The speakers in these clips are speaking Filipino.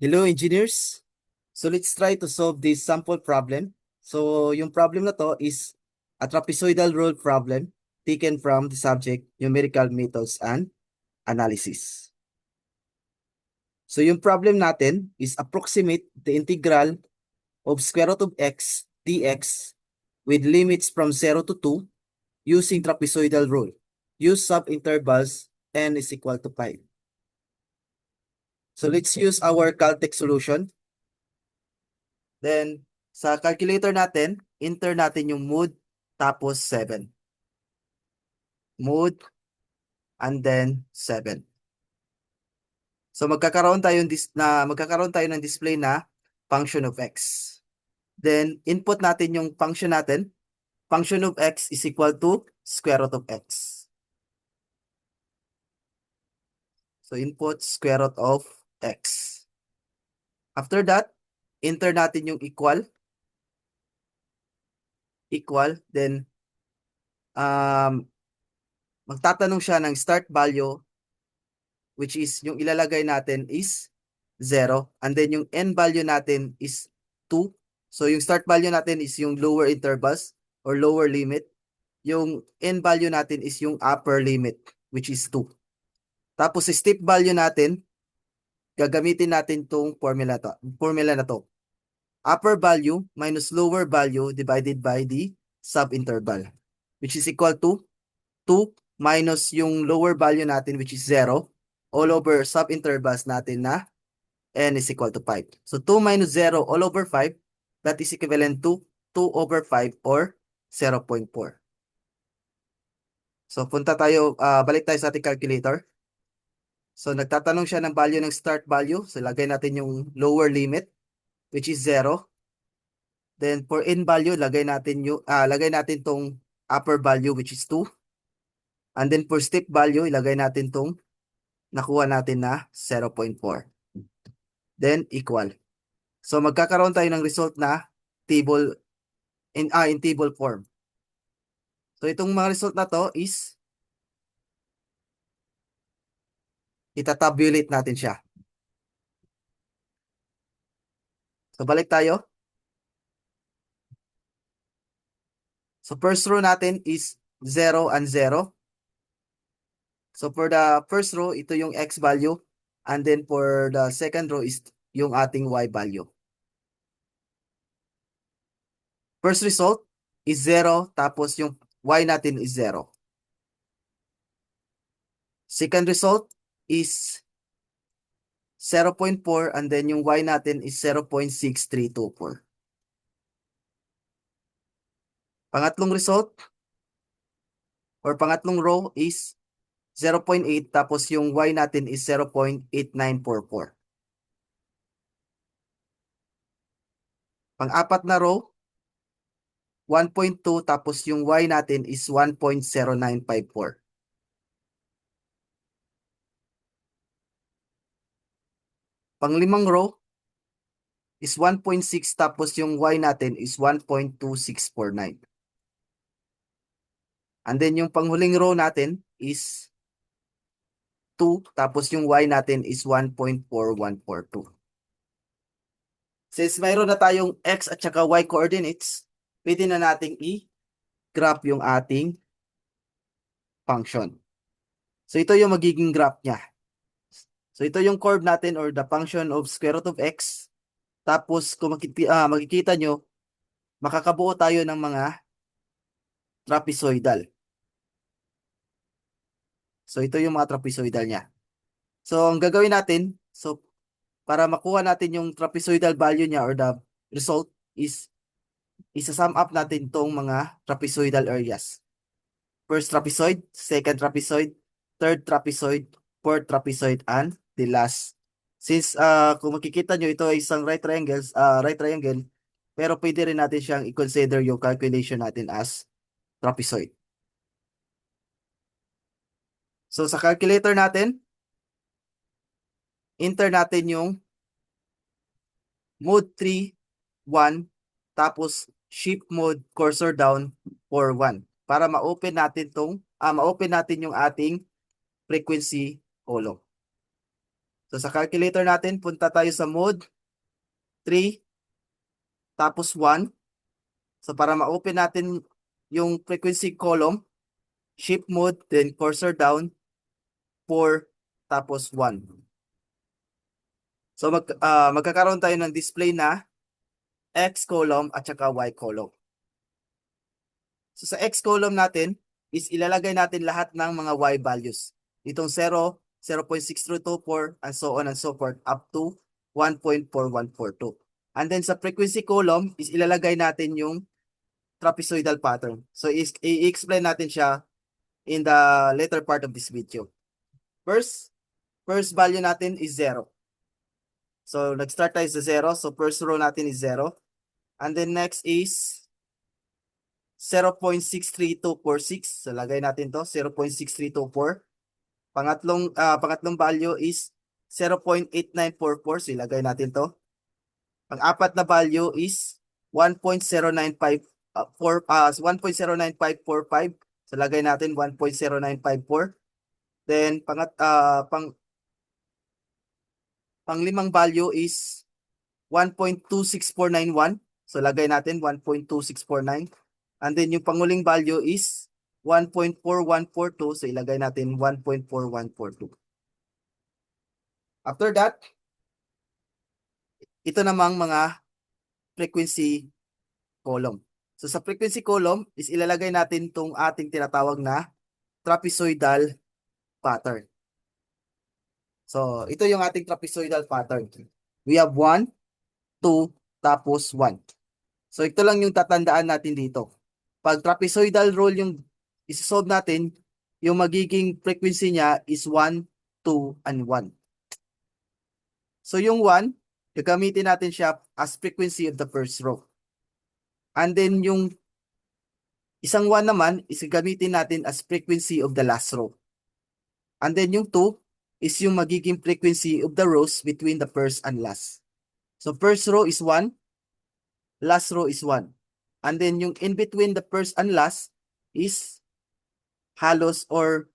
Hello, engineers. So let's try to solve this sample problem. So yung problem na to is a trapezoidal rule problem taken from the subject numerical methods and analysis. So yung problem natin is approximate the integral of square root of x dx with limits from 0 to 2 using trapezoidal rule. Use subintervals n is equal to 5. So let's use our Caltech solution. Then, sa calculator natin, enter natin yung mood, tapos 7. Mood, and then 7. So, magkakaroon tayo ng display na function of x. Then, input natin yung function natin. Function of x is equal to square root of x. So, input square root of x. After that, enter natin yung equal, then magtatanong siya ng start value, which is yung ilalagay natin is 0. And then yung n value natin is 2. So yung start value natin is yung lower intervals or lower limit. Yung n value natin is yung upper limit, which is 2. Tapos sa step value natin, gagamitin natin tong formula na to. Upper value minus lower value divided by the subinterval, which is equal to 2 minus yung lower value natin, which is 0, all over subintervals natin na n is equal to 5. So 2 minus 0 all over 5, that is equivalent to 2 over 5 or 0.4. So balik tayo sa ating calculator. So nagtatanong siya ng value ng start value. So lagay natin yung lower limit, which is 0. Then for n value, lagay natin tong upper value, which is 2. And then for step value, ilagay natin tong nakuha natin na 0.4. Then equal. So magkakaroon tayo ng result na table in table form. So itong mga result na to is itatabulate natin siya. So balik tayo. So first row natin is 0 and 0. So for the first row, ito yung x value. And then for the second row is yung ating y value. First result is 0, tapos yung y natin is 0. Second result is 0.4 and then yung y natin is 0.6324. Pangatlong result or pangatlong row is 0.8 tapos yung y natin is 0.8944. Pang-apat na row, 1.2 tapos yung y natin is 1.0954. Pang-limang row is 1.6 tapos yung y natin is 1.2649. And then yung panghuling row natin is 2 tapos yung y natin is 1.4142. Since mayroon na tayong x at saka y coordinates, pwede na nating i-graph yung ating function. So ito yung magiging graph niya. So ito yung curve natin or the function of square root of x. Tapos kung makikita nyo, makakabuo tayo ng mga trapezoidal. So ito yung mga trapezoidal niya. So ang gagawin natin, so para makuha natin yung trapezoidal value niya or the result is isa-sum up natin tong mga trapezoidal areas. First trapezoid, second trapezoid, third trapezoid, fourth trapezoid, and the last. Since kung makikita nyo, ito ay isang right triangle, pero pwede rin natin siyang i-consider yung calculation natin as trapezoid. So sa calculator natin, enter natin yung mode 3, 1, tapos shift mode cursor down for 1 para ma-open natin yung ating frequency column. So sa calculator natin, punta tayo sa mode 3, tapos 1. So para ma-open natin yung frequency column, shift mode, then cursor down, 4, tapos 1. So magkakaroon tayo ng display na X column at saka Y column. So sa X column natin is ilalagay natin lahat ng mga Y values. Itong 0, 0.6324, and so on and so forth up to 1.4142. And then sa frequency column is ilalagay natin yung trapezoidal pattern. So i-explain natin siya in the later part of this video. First value natin is 0. So nag-start tayo sa 0. So first row natin is 0. And then next is 0.63246. So lagay natin to, 0.6324. Pangatlong value is 0.8944. So ilagay natin to. Pang-apat na value is 1.095545. So lagay natin 1.0954. Then panglimang value is 1.26491. So lagay natin 1.2649. And then yung panguling value is 1.4142. So ilagay natin 1.4142. After that, ito namang mga frequency column. So sa frequency column is ilalagay natin itong ating tinatawag na trapezoidal pattern. So ito yung ating trapezoidal pattern. We have 1, 2, tapos 1. So ito lang yung tatandaan natin dito. Pag trapezoidal rule yung isi-solve natin, yung magiging frequency niya is 1, 2, and 1. So yung 1, gagamitin natin siya as frequency of the first row. And then yung isang 1 naman is gagamitin natin as frequency of the last row. And then yung 2 is yung magiging frequency of the rows between the first and last. So first row is 1, last row is 1. And then yung in between the first and last is halos or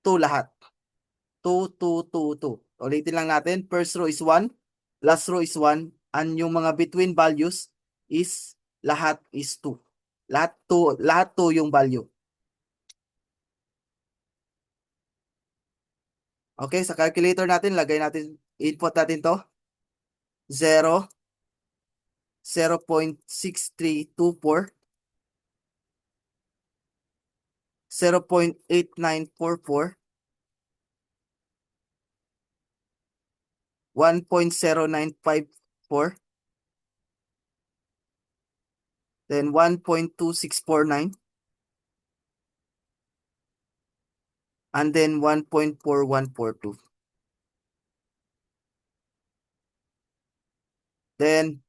2 lahat. 2, 2, 2, 2. Ulitin lang natin. First row is 1, last row is 1, and yung mga between values is lahat is 2. Lahat 2 yung value. Okay, sa calculator natin, lagay natin, input natin to. 0, 0.6324, 0.8944, 1.0954, then 1.2649, and then 1.4142. Then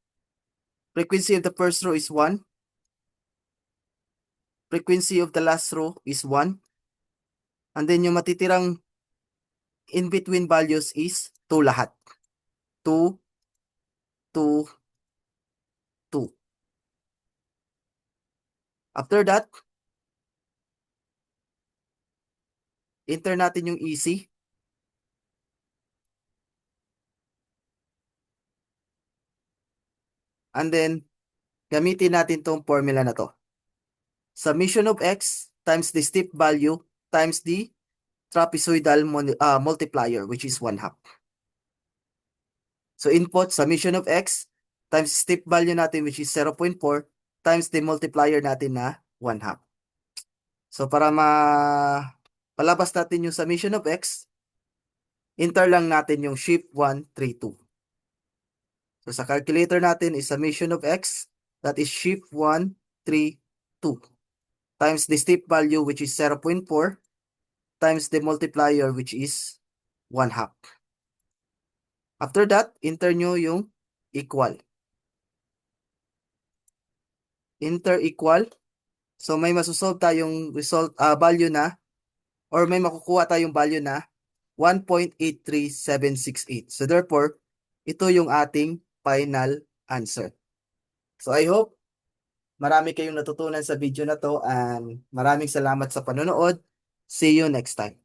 frequency of the first row is 1. Frequency of the last row is 1. And then yung matitirang in between values is 2 lahat. 2, 2, 2. After that, enter natin yung easy. And then, gamitin natin tong formula na to. Summation of x times the steep value times the trapezoidal multiplier, which is 1/2. So input, summation of x times steep value natin, which is 0.4, times the multiplier natin na 1/2. So para palabas natin yung summation of x, enter lang natin yung shift 1, 3, 2. So sa calculator natin is summation of x, that is shift 1, 3, 2, times the steep value, which is 0.4, times the multiplier, which is 1/2. After that, enter nyo yung equal. Enter equal. So may masusolve tayong result, value na, or may makukuha tayong value na 1.83768. So therefore, ito yung ating final answer. So I hope marami kayong natutunan sa video na to, and maraming salamat sa panonood. See you next time.